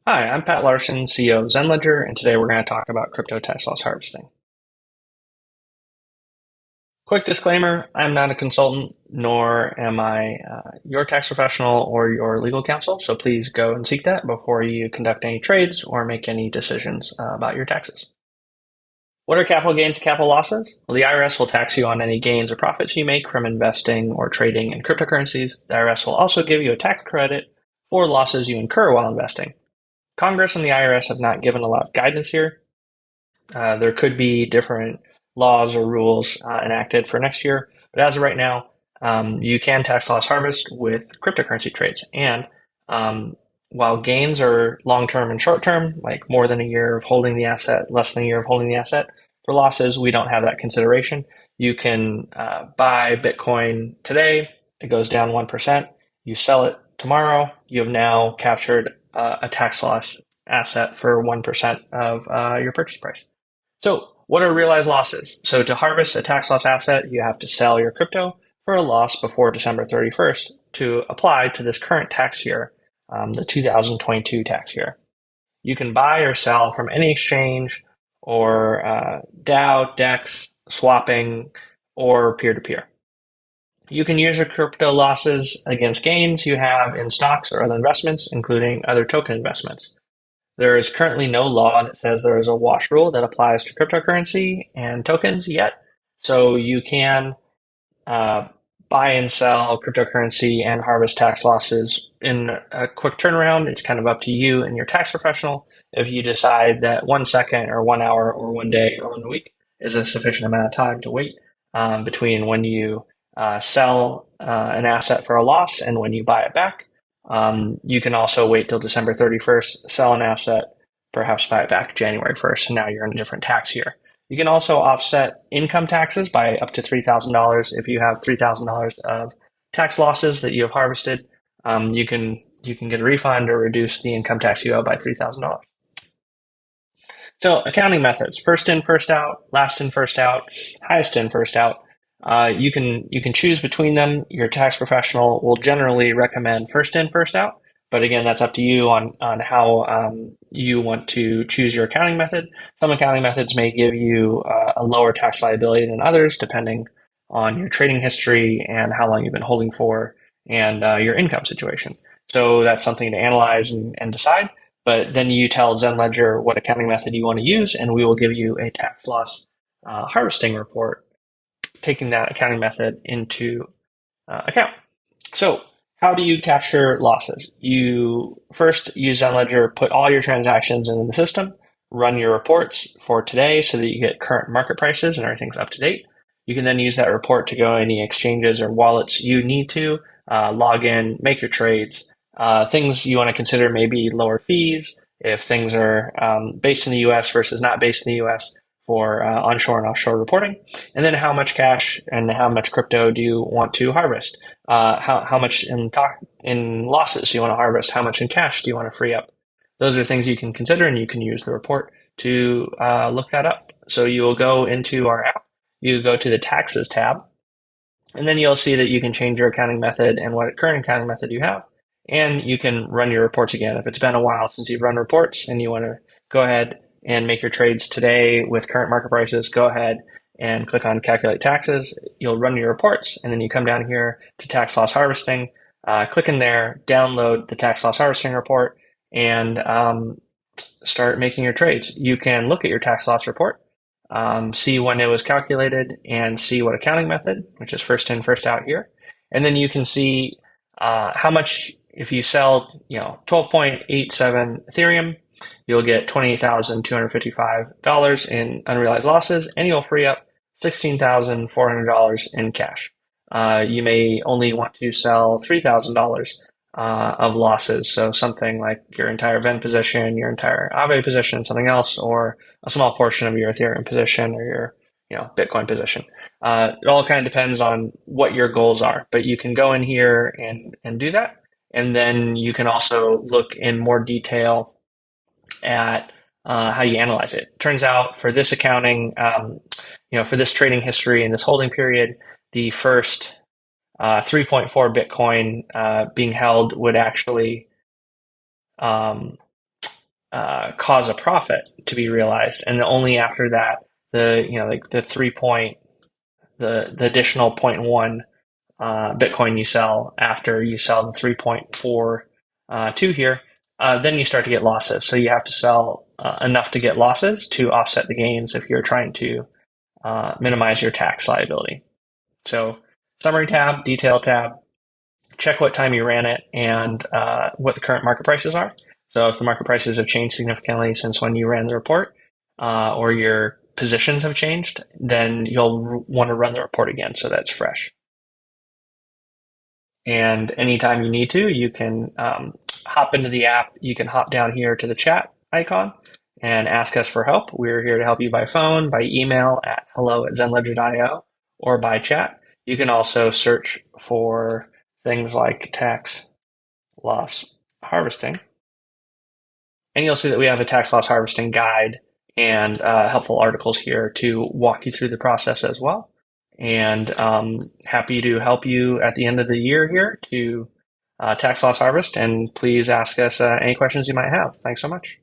Hi, I'm Pat Larson, CEO of ZenLedger, and today we're going to talk about crypto tax loss harvesting. Quick disclaimer, I'm not a consultant, nor am I your tax professional or your legal counsel, so please go and seek that before you conduct any trades or make any decisions about your taxes. What are capital gains and capital losses? Well, the IRS will tax you on any gains or profits you make from investing or trading in cryptocurrencies. The IRS will also give you a tax credit for losses you incur while investing. Congress and the IRS have not given a lot of guidance here. There could be different laws or rules enacted for next year, but as of right now, you can tax loss harvest with cryptocurrency trades. And while gains are long term and short term, like more than a year of holding the asset, less than a year of holding the asset, for losses, we don't have that consideration. You can buy Bitcoin today, it goes down 1%. You sell it tomorrow, you have now captured a tax loss asset for 1% of your purchase price. So, what are realized losses? So, to harvest a tax loss asset, you have to sell your crypto for a loss before December 31st to apply to this current tax year, the 2022 tax year. You can buy or sell from any exchange or DAO, DEX, swapping, or peer to peer. You can use your crypto losses against gains you have in stocks or other investments, including other token investments. There is currently no law that says there is a wash rule that applies to cryptocurrency and tokens yet. So you can buy and sell cryptocurrency and harvest tax losses in a quick turnaround. It's kind of up to you and your tax professional if you decide that 1 second or 1 hour or 1 day or 1 week is a sufficient amount of time to wait between when you sell an asset for a loss and when you buy it back. You can also wait till December 31st, sell an asset, perhaps buy it back January 1st, and now you're in a different tax year. You can also offset income taxes by up to $3,000 if you have $3,000 of tax losses that you have harvested. You can get a refund or reduce the income tax you owe by $3,000. So accounting methods: first in, first out, last in, first out, highest in, first out. You can choose between them. Your tax professional will generally recommend first in, first out, but again, that's up to you on how you want to choose your accounting method. Some accounting methods may give you a lower tax liability than others, depending on your trading history and how long you've been holding for and your income situation. So that's something to analyze and decide. But then you tell ZenLedger what accounting method you want to use, and we will give you a tax loss harvesting report taking that accounting method into account. So how do you capture losses? You first use ZenLedger, put all your transactions into the system, run your reports for today so that you get current market prices and everything's up to date. You can then use that report to go any exchanges or wallets you need to, log in, make your trades. Things you want to consider maybe lower fees if things are based in the US versus not based in the US for onshore and offshore reporting. And then how much cash and how much crypto do you want to harvest? How much in losses do you want to harvest? How much in cash do you want to free up? Those are things you can consider, and you can use the report to look that up. So you will go into our app, you go to the taxes tab, and then you'll see that you can change your accounting method and what current accounting method you have. And you can run your reports again. If it's been a while since you've run reports and you want to go ahead and make your trades today with current market prices, go ahead and click on calculate taxes. You'll run your reports, and then you come down here to tax loss harvesting, click in there, download the tax loss harvesting report, and start making your trades. You can look at your tax loss report, see when it was calculated, and see what accounting method, which is first in, first out here. And then you can see how much, if you sell 12.87 Ethereum, you'll get $28,255 in unrealized losses, and you'll free up $16,400 in cash. You may only want to sell $3,000 of losses, so something like your entire Ven position, your entire Aave position, something else, or a small portion of your Ethereum position or your Bitcoin position. It all kind of depends on what your goals are, but you can go in here and do that, and then you can also look in more detail at how you analyze it. Turns out for this accounting, for this trading history and this holding period, the first 3.4 Bitcoin being held would actually cause a profit to be realized, and only after that, like the the additional point 0.1 Bitcoin you sell after you sell the 3.42 here, then you start to get losses. So you have to sell enough to get losses to offset the gains if you're trying to minimize your tax liability. So summary tab, detail tab, check what time you ran it and what the current market prices are. So if the market prices have changed significantly since when you ran the report, or your positions have changed, then you'll want to run the report again so that's fresh. And anytime you need to, you can hop into the app. You can hop down here to the chat icon and ask us for help. We're here to help you by phone, by email at hello@zenledger.io, or by chat. You can also search for things like tax loss harvesting. And you'll see that we have a tax loss harvesting guide and helpful articles here to walk you through the process as well. And happy to help you at the end of the year here to tax loss harvest. And please ask us any questions you might have. Thanks so much.